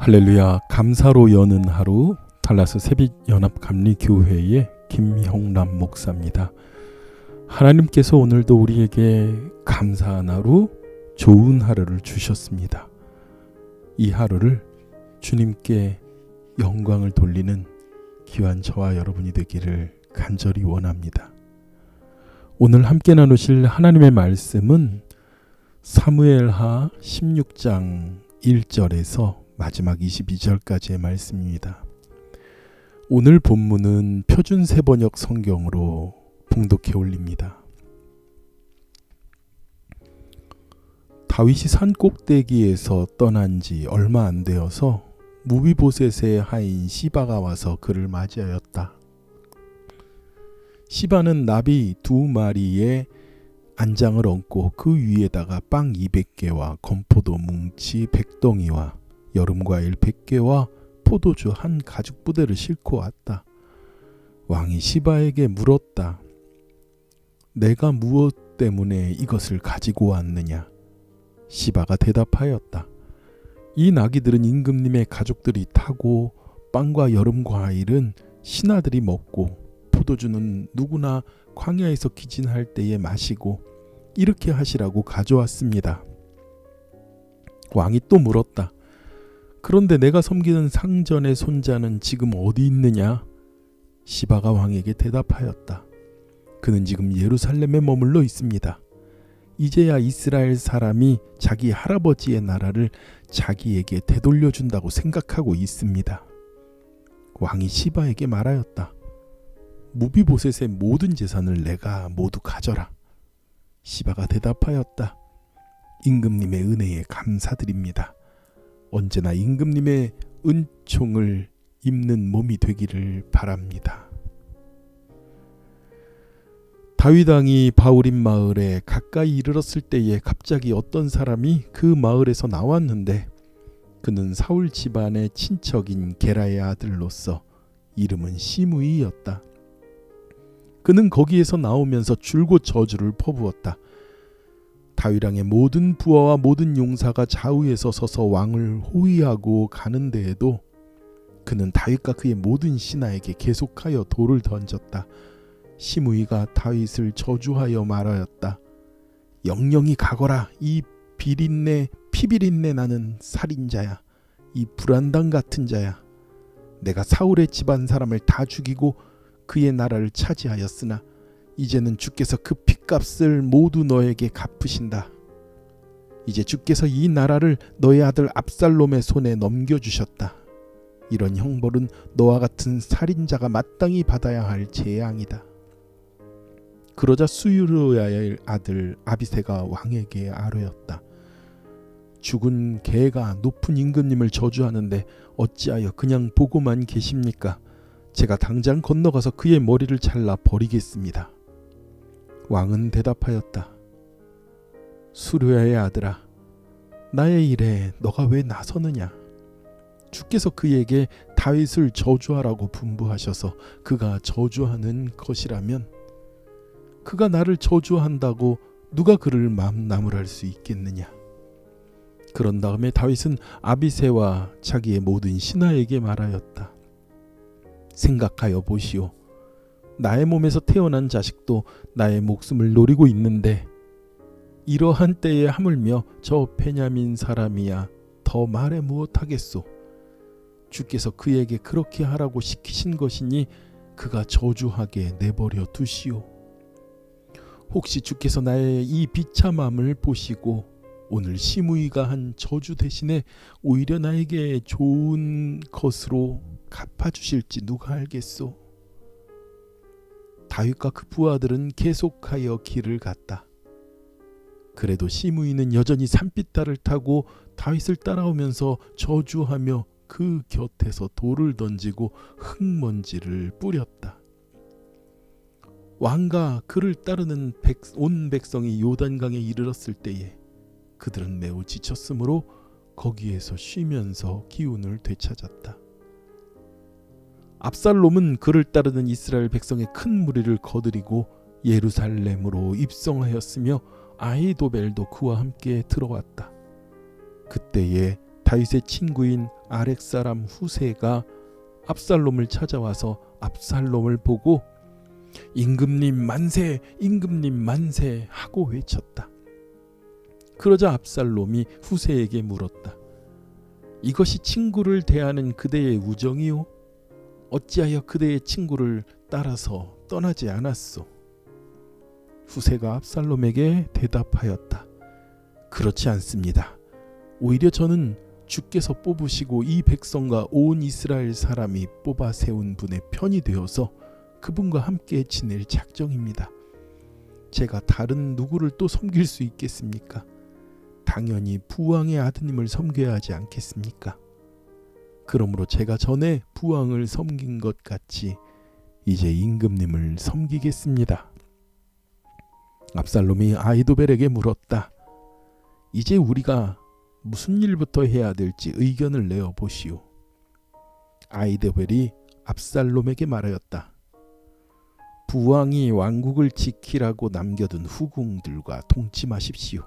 할렐루야. 감사로 여는 하루 달라스 새빛연합감리교회의 김형남 목사입니다. 하나님께서 오늘도 우리에게 감사한 하루, 좋은 하루를 주셨습니다. 이 하루를 주님께 영광을 돌리는 귀한 저와 여러분이 되기를 간절히 원합니다. 오늘 함께 나누실 하나님의 말씀은 사무엘하 16장 1절에서 마지막 22절까지의 말씀입니다. 오늘 본문은 표준세번역 성경으로 봉독해 올립니다. 다윗이 산 꼭대기에서 떠난 지 얼마 안 되어서 무비보셋의 하인 시바가 와서 그를 맞이하였다. 시바는 나비 2마리에 안장을 얹고 그 위에다가 빵 200개와 건포도 뭉치 100덩이와 여름과일 100개와 포도주 한 가죽 부대를 싣고 왔다. 왕이 시바에게 물었다. 내가 무엇 때문에 이것을 가지고 왔느냐? 시바가 대답하였다. 이 나귀들은 임금님의 가족들이 타고 빵과 여름과일은 신하들이 먹고 포도주는 누구나 광야에서 기진할 때에 마시고 이렇게 하시라고 가져왔습니다. 왕이 또 물었다. 그런데 내가 섬기는 상전의 손자는 지금 어디 있느냐? 시바가 왕에게 대답하였다. 그는 지금 예루살렘에 머물러 있습니다. 이제야 이스라엘 사람이 자기 할아버지의 나라를 자기에게 되돌려준다고 생각하고 있습니다. 왕이 시바에게 말하였다. 무비보셋의 모든 재산을 내가 모두 가져라. 시바가 대답하였다. 임금님의 은혜에 감사드립니다. 언제나 임금님의 은총을 입는 몸이 되기를 바랍니다. 다윗 왕이 바울임 마을에 가까이 이르렀을 때에 갑자기 어떤 사람이 그 마을에서 나왔는데 그는 사울 집안의 친척인 게라의 아들로서 이름은 시므이였다. 그는 거기에서 나오면서 줄곧 저주를 퍼부었다. 다윗 왕의 모든 부하와 모든 용사가 좌우에서 서서 왕을 호위하고 가는 데에도 그는 다윗과 그의 모든 신하에게 계속하여 돌을 던졌다. 시므이가 다윗을 저주하여 말하였다. 영영이 가거라. 이 피비린내 나는 살인자야. 이 불안당 같은 자야. 내가 사울의 집안 사람을 다 죽이고 그의 나라를 차지하였으나 이제는 주께서 그 핏값을 모두 너에게 갚으신다. 이제 주께서 이 나라를 너의 아들 압살롬의 손에 넘겨주셨다. 이런 형벌은 너와 같은 살인자가 마땅히 받아야 할 재앙이다. 그러자 수르야의 아들 아비새가 왕에게 아뢰었다. 죽은 개가 높은 임금님을 저주하는데 어찌하여 그냥 보고만 계십니까? 제가 당장 건너가서 그의 머리를 잘라 버리겠습니다. 왕은 대답하였다. 수르야의 아들아, 나의 일에 너가 왜 나서느냐? 주께서 그에게 다윗을 저주하라고 분부하셔서 그가 저주하는 것이라면 그가 나를 저주한다고 누가 그를 나무랄 수 있겠느냐? 그런 다음에 다윗은 아비새와 자기의 모든 신하에게 말하였다. 생각하여 보시오. 나의 몸에서 태어난 자식도 나의 목숨을 노리고 있는데 이러한 때에 하물며 저 베냐민 사람이야 더 말해 무엇하겠소. 주께서 그에게 그렇게 하라고 시키신 것이니 그가 저주하게 내버려 두시오. 혹시 주께서 나의 이 비참함을 보시고 오늘 시므이가 한 저주 대신에 오히려 나에게 좋은 것으로 갚아주실지 누가 알겠소. 다윗과 그 부하들은 계속하여 길을 갔다. 그래도 시므이는 여전히 산비탈을 타고 다윗을 따라오면서 저주하며 그 곁에서 돌을 던지고 흙먼지를 뿌렸다. 왕과 그를 따르는 온 백성이 요단강에 이르렀을 때에 그들은 매우 지쳤으므로 거기에서 쉬면서 기운을 되찾았다. 압살롬은 그를 따르는 이스라엘 백성의 큰 무리를 거느리고 예루살렘으로 입성하였으며 아히도벨도 그와 함께 들어왔다. 그때에 다윗의 친구인 아렉 사람 후세가 압살롬을 찾아와서 압살롬을 보고 임금님 만세, 임금님 만세 하고 외쳤다. 그러자 압살롬이 후세에게 물었다. 이것이 친구를 대하는 그대의 우정이요? 어찌하여 그대의 친구를 따라서 떠나지 않았소? 후세가 압살롬에게 대답하였다. 그렇지 않습니다. 오히려 저는 주께서 뽑으시고 이 백성과 온 이스라엘 사람이 뽑아 세운 분의 편이 되어서 그분과 함께 지낼 작정입니다. 제가 다른 누구를 또 섬길 수 있겠습니까? 당연히 부왕의 아드님을 섬겨야 하지 않겠습니까? 그러므로 제가 전에 부왕을 섬긴 것 같이 이제 임금님을 섬기겠습니다. 압살롬이 아히도벨에게 물었다. 이제 우리가 무슨 일부터 해야 될지 의견을 내어 보시오. 아히도벨이 압살롬에게 말하였다. 부왕이 왕국을 지키라고 남겨둔 후궁들과 동침하십시오.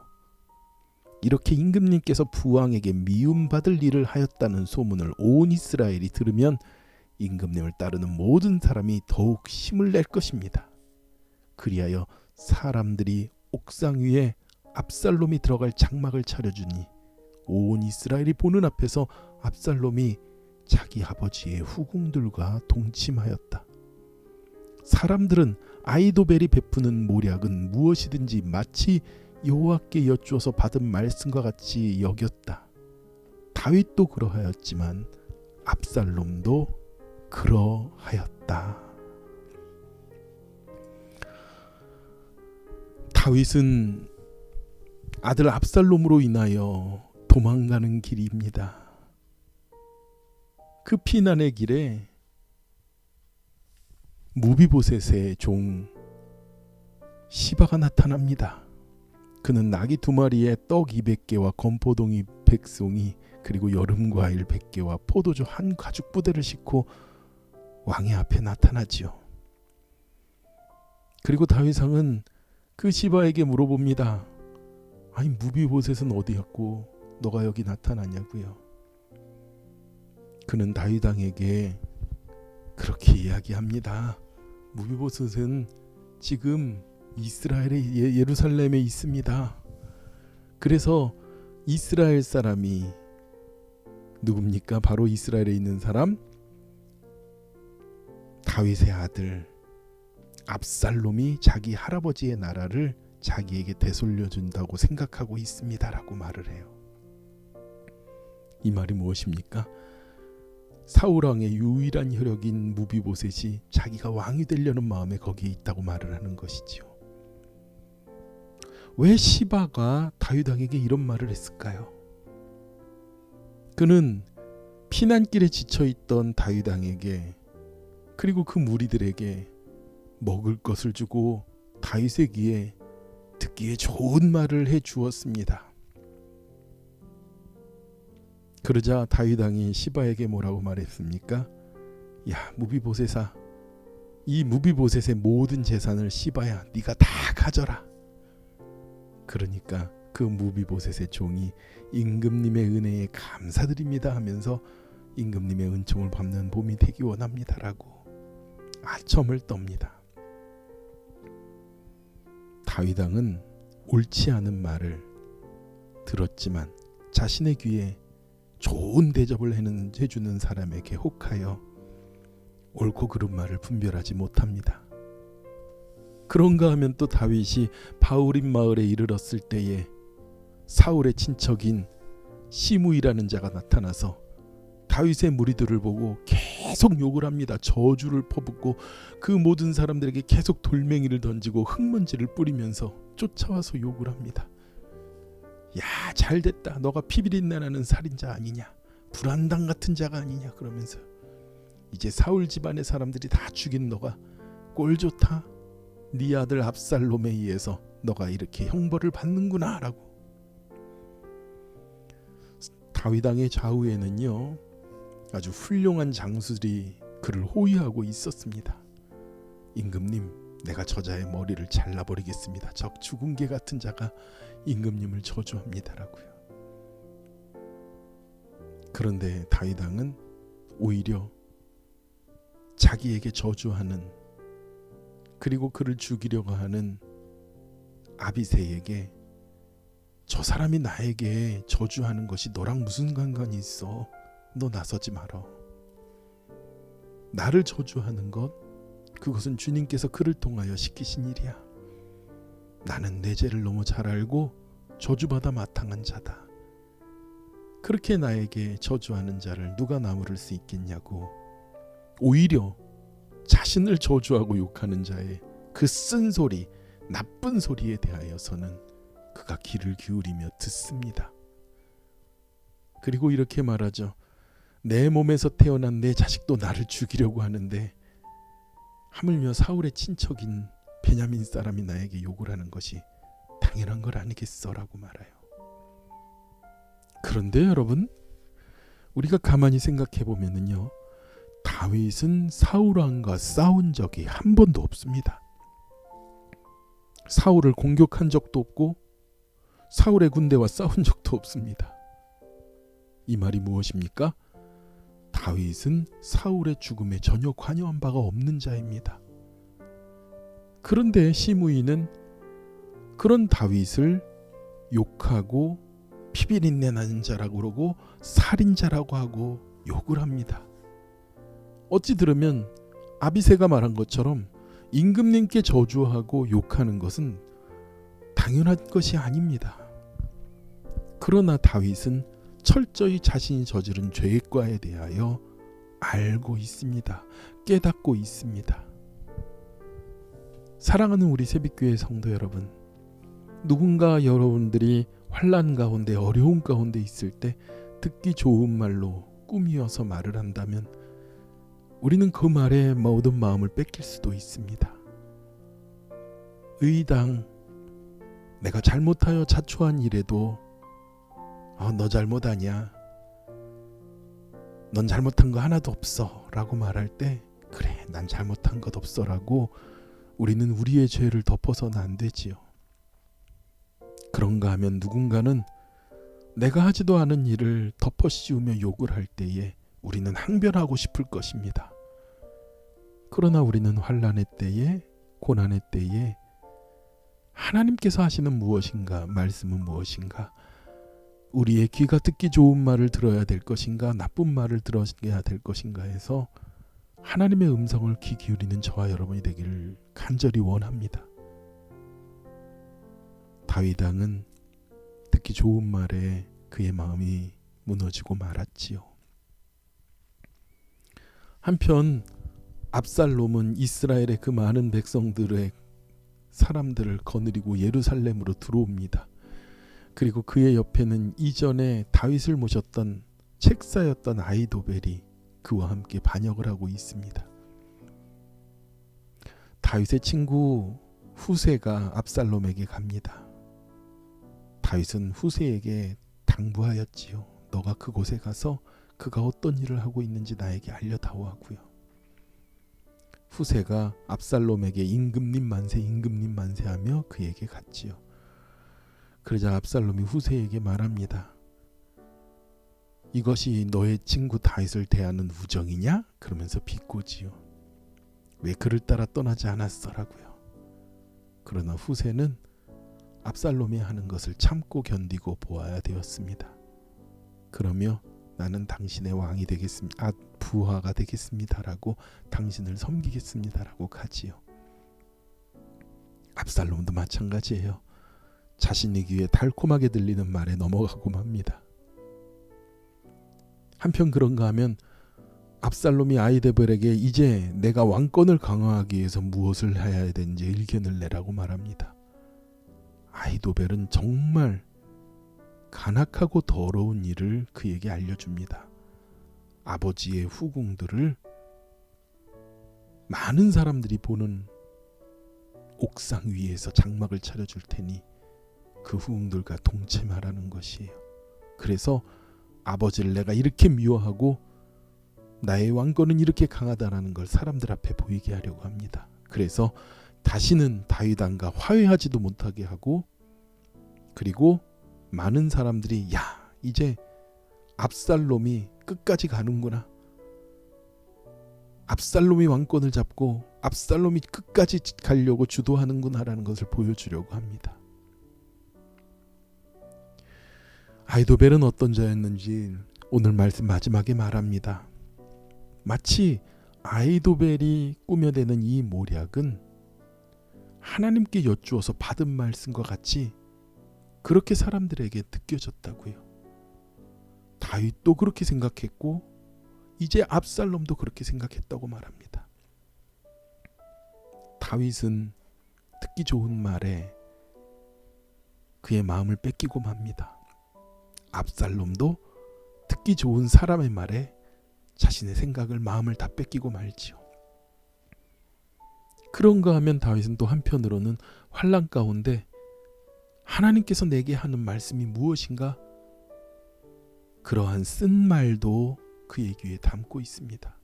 이렇게 임금님께서 부왕에게 미움받을 일을 하였다는 소문을 온 이스라엘이 들으면 임금님을 따르는 모든 사람이 더욱 힘을 낼 것입니다. 그리하여 사람들이 옥상 위에 압살롬이 들어갈 장막을 차려주니 온 이스라엘이 보는 앞에서 압살롬이 자기 아버지의 후궁들과 동침하였다. 사람들은 아히도벨이 베푸는 모략은 무엇이든지 마치 여호와께 여쭈어서 받은 말씀과 같이 여겼다. 다윗도 그러하였지만 압살롬도 그러하였다. 다윗은 아들 압살롬으로 인하여 도망가는 길입니다. 그 피난의 길에 무비보셋의 종 시바가 나타납니다. 그는 나귀 2마리에 떡 200개와 건포동이 100송이 그리고 여름과일 100개와 포도주 한 가죽 부대를 싣고 왕의 앞에 나타나지요. 그리고 다윗왕은 그 시바에게 물어봅니다. 아니 무비보셋은 어디였고 너가 여기 나타나냐고요. 그는 다윗왕에게 그렇게 이야기합니다. 무비보셋은 지금 이스라엘의 예루살렘에 있습니다. 그래서 이스라엘 사람이 누굽니까? 바로 이스라엘에 있는 사람 다윗의 아들 압살롬이 자기 할아버지의 나라를 자기에게 되돌려준다고 생각하고 있습니다라고 말을 해요. 이 말이 무엇입니까? 사울왕의 유일한 혈육인 무비보셋이 자기가 왕이 되려는 마음에 거기에 있다고 말을 하는 것이지요. 왜 시바가 다윗왕에게 이런 말을 했을까요? 그는 피난길에 지쳐있던 다윗왕에게 그리고 그 무리들에게 먹을 것을 주고 다윗의 귀에 듣기에 좋은 말을 해주었습니다. 그러자 다윗왕이 시바에게 뭐라고 말했습니까? 야 무비보셋아, 이 무비보셋의 모든 재산을 시바야 네가 다 가져라. 그러니까 그 무비보셋의 종이 임금님의 은혜에 감사드립니다 하면서 임금님의 은총을 밟는 봄이 되기 원합니다라고 아첨을 떱니다. 다윗왕은 옳지 않은 말을 들었지만 자신의 귀에 좋은 대접을 해주는 사람에게 혹하여 옳고 그른 말을 분별하지 못합니다. 그런가 하면 또 다윗이 바울임 마을에 이르렀을 때에 사울의 친척인 시므이라는 자가 나타나서 다윗의 무리들을 보고 계속 욕을 합니다. 저주를 퍼붓고 그 모든 사람들에게 계속 돌멩이를 던지고 흙먼지를 뿌리면서 쫓아와서 욕을 합니다. 야 잘됐다, 너가 피비린내 나는 살인자 아니냐, 불안당 같은 자가 아니냐 그러면서 이제 사울 집안의 사람들이 다 죽인 너가 꼴 좋다, 네 아들 압살롬에 의해서 너가 이렇게 형벌을 받는구나 라고. 다윗왕의 좌우에는요 아주 훌륭한 장수들이 그를 호위하고 있었습니다. 임금님, 내가 저자의 머리를 잘라버리겠습니다. 저 죽은 개 같은 자가 임금님을 저주합니다라고요. 그런데 다윗 왕은 오히려 자기에게 저주하는, 그리고 그를 죽이려고 하는 아비새에게 저 사람이 나에게 저주하는 것이 너랑 무슨 관관이 있어? 너 나서지 마라. 나를 저주하는 것, 그것은 주님께서 그를 통하여 시키신 일이야. 나는 내 죄를 너무 잘 알고 저주받아 마땅한 자다. 그렇게 나에게 저주하는 자를 누가 나무랄 수 있겠냐고. 오히려 자신을 저주하고 욕하는 자의 그 쓴소리, 나쁜 소리에 대하여서는 그가 귀를 기울이며 듣습니다. 그리고 이렇게 말하죠. 내 몸에서 태어난 내 자식도 나를 죽이려고 하는데 하물며 사울의 친척인 베냐민 사람이 나에게 욕을 하는 것이 당연한 걸 아니겠어? 라고 말해요. 그런데 여러분, 우리가 가만히 생각해 보면은요, 다윗은 사울 왕과 싸운 적이 한 번도 없습니다. 사울을 공격한 적도 없고 사울의 군대와 싸운 적도 없습니다. 이 말이 무엇입니까? 다윗은 사울의 죽음에 전혀 관여한 바가 없는 자입니다. 그런데 시므이는 그런 다윗을 욕하고 피비린내 나는 자라고 그러고 살인자라고 하고 욕을 합니다. 어찌 들으면 아비새가 말한 것처럼 임금님께 저주하고 욕하는 것은 당연한 것이 아닙니다. 그러나 다윗은 철저히 자신이 저지른 죄과에 대하여 알고 있습니다. 깨닫고 있습니다. 사랑하는 우리 새빛교회 성도 여러분, 누군가 여러분들이 환난 가운데, 어려운 가운데 있을 때 듣기 좋은 말로 꾸미어서 말을 한다면 우리는 그 말에 모든 마음을 뺏길 수도 있습니다. 의당 내가 잘못하여 자초한 일에도 너 잘못 아니야, 넌 잘못한 거 하나도 없어 라고 말할 때, 그래 난 잘못한 것 없어 라고 우리는 우리의 죄를 덮어서는 안 되지요. 그런가 하면 누군가는 내가 하지도 않은 일을 덮어 씌우며 욕을 할 때에 우리는 항변하고 싶을 것입니다. 그러나 우리는 환난의 때에, 고난의 때에 하나님께서 하시는 무엇인가, 말씀은 무엇인가, 우리의 귀가 듣기 좋은 말을 들어야 될 것인가, 나쁜 말을 들어야 될 것인가 해서 하나님의 음성을 귀 기울이는 저와 여러분이 되기를 간절히 원합니다. 다윗 왕은 듣기 좋은 말에 그의 마음이 무너지고 말았지요. 한편 압살롬은 이스라엘의 그 많은 백성들의 사람들을 거느리고 예루살렘으로 들어옵니다. 그리고 그의 옆에는 이전에 다윗을 모셨던 책사였던 아히도벨이 그와 함께 반역을 하고 있습니다. 다윗의 친구 후세가 압살롬에게 갑니다. 다윗은 후세에게 당부하였지요. 너가 그곳에 가서 그가 어떤 일을 하고 있는지 나에게 알려다오 하고요. 후세가 압살롬에게 임금님 만세, 임금님 만세 하며 그에게 갔지요. 그러자 압살롬이 후세에게 말합니다. 이것이 너의 친구 다윗을 대하는 우정이냐? 그러면서 비꼬지요. 왜 그를 따라 떠나지 않았어라고요. 그러나 후세는 압살롬이 하는 것을 참고 견디고 보아야 되었습니다. 그러며 나는 당신의 왕이 되겠습니다. 부하가 되겠습니다라고, 당신을 섬기겠습니다라고 가지요. 압살롬도 마찬가지예요. 자신의 귀에 달콤하게 들리는 말에 넘어가고 맙니다. 한편 그런가 하면 압살롬이 아히도벨에게 이제 내가 왕권을 강화하기 위해서 무엇을 해야 되는지 의견을 내라고 말합니다. 아히도벨은 정말 간악하고 더러운 일을 그에게 알려줍니다. 아버지의 후궁들을 많은 사람들이 보는 옥상 위에서 장막을 차려줄 테니 그 후궁들과 동침하라는 것이에요. 그래서 아버지를 내가 이렇게 미워하고 나의 왕권은 이렇게 강하다라는 걸 사람들 앞에 보이게 하려고 합니다. 그래서 다시는 다윗 왕과 화해하지도 못하게 하고, 그리고 많은 사람들이 야 이제 압살롬이 끝까지 가는구나. 압살롬이 왕권을 잡고 압살롬이 끝까지 가려고 주도하는구나라는 것을 보여주려고 합니다. 아히도벨은 어떤 자였는지 오늘 말씀 마지막에 말합니다. 마치 아히도벨이 꾸며내는 이 모략은 하나님께 여쭈어서 받은 말씀과 같이 그렇게 사람들에게 느껴졌다고요. 다윗도 그렇게 생각했고 이제 압살롬도 그렇게 생각했다고 말합니다. 다윗은 듣기 좋은 말에 그의 마음을 뺏기고 맙니다. 압살롬도 듣기 좋은 사람의 말에 자신의 생각을 마음을 다 뺏기고 말지요. 그런가 하면 다윗은 또 한편으로는 환난 가운데 하나님께서 내게 하는 말씀이 무엇인가? 그러한 쓴 말도 그의 귀에 담고 있습니다.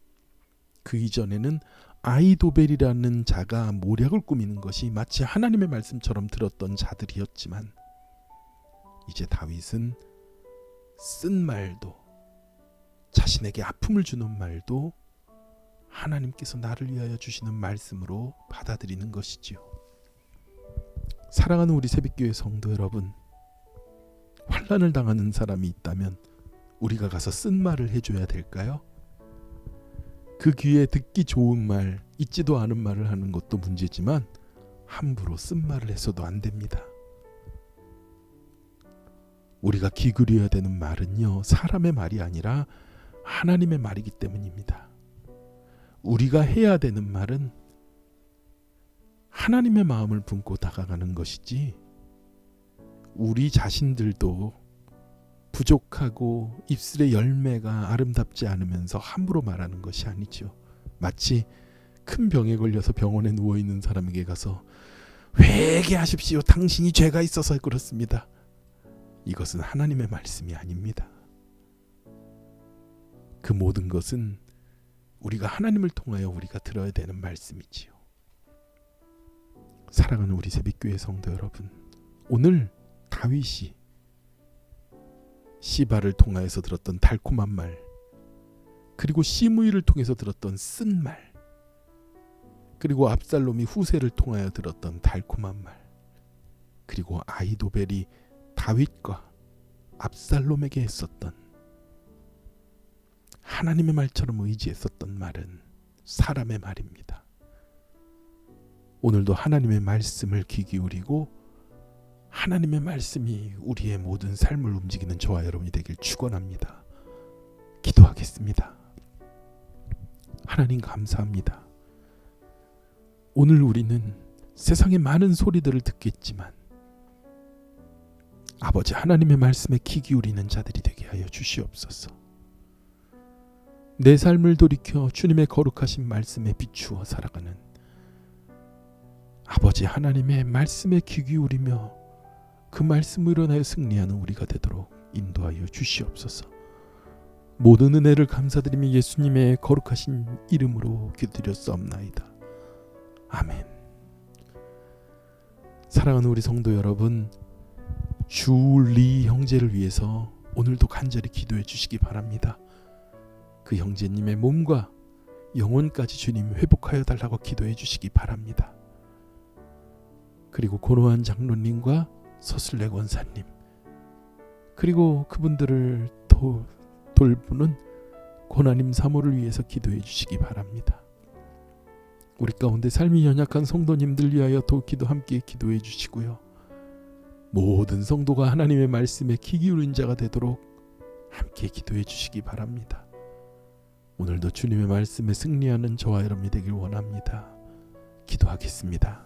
그 이전에는 아히도벨이라는 자가 모략을 꾸미는 것이 마치 하나님의 말씀처럼 들었던 자들이었지만 이제 다윗은 쓴 말도 자신에게 아픔을 주는 말도 하나님께서 나를 위하여 주시는 말씀으로 받아들이는 것이지요. 사랑하는 우리 새벽교회 성도 여러분, 환난을 당하는 사람이 있다면 우리가 가서 쓴 말을 해줘야 될까요? 그 귀에 듣기 좋은 말, 있지도 않은 말을 하는 것도 문제지만 함부로 쓴 말을 해서도 안 됩니다. 우리가 귀 기울여야 되는 말은요, 사람의 말이 아니라 하나님의 말이기 때문입니다. 우리가 해야 되는 말은 하나님의 마음을 품고 다가가는 것이지 우리 자신들도 부족하고 입술의 열매가 아름답지 않으면서 함부로 말하는 것이 아니죠. 마치 큰 병에 걸려서 병원에 누워있는 사람에게 가서 회개하십시오. 당신이 죄가 있어서 그렇습니다. 이것은 하나님의 말씀이 아닙니다. 그 모든 것은 우리가 하나님을 통하여 우리가 들어야 되는 말씀이지요. 사랑하는 우리 새벽교회 성도 여러분, 오늘 다윗이 시바를 통하여서 들었던 달콤한 말, 그리고 시므이를 통해서 들었던 쓴 말, 그리고 압살롬이 후세를 통하여 들었던 달콤한 말, 그리고 아히도벨이 다윗과 압살롬에게 했었던 하나님의 말처럼 의지했었던 말은 사람의 말입니다. 오늘도 하나님의 말씀을 귀 기울이고 하나님의 말씀이 우리의 모든 삶을 움직이는 저와 여러분이 되길 축원합니다. 기도하겠습니다. 하나님 감사합니다. 오늘 우리는 세상의 많은 소리들을 듣겠지만 아버지 하나님의 말씀에 귀 기울이는 자들이 되게 하여 주시옵소서. 내 삶을 돌이켜 주님의 거룩하신 말씀에 비추어 살아가는 아버지 하나님의 말씀에 귀 기울이며 그 말씀으로 인하여 승리하는 우리가 되도록 인도하여 주시옵소서. 모든 은혜를 감사드리며 예수님의 거룩하신 이름으로 기도드렸사옵나이다. 아멘. 사랑하는 우리 성도 여러분, 주리 형제를 위해서 오늘도 간절히 기도해 주시기 바랍니다. 그 형제님의 몸과 영혼까지 주님 회복하여 달라고 기도해 주시기 바랍니다. 그리고 고노한 장로님과 서술래 권사님, 그리고 그분들을 돌보는 고나님 사모를 위해서 기도해 주시기 바랍니다. 우리 가운데 삶이 연약한 성도님들 위하여 기도 함께 기도해 주시고요. 모든 성도가 하나님의 말씀에 귀 기울인 자가 되도록 함께 기도해 주시기 바랍니다. 오늘도 주님의 말씀에 승리하는 저와 여러분이 되길 원합니다. 기도하겠습니다.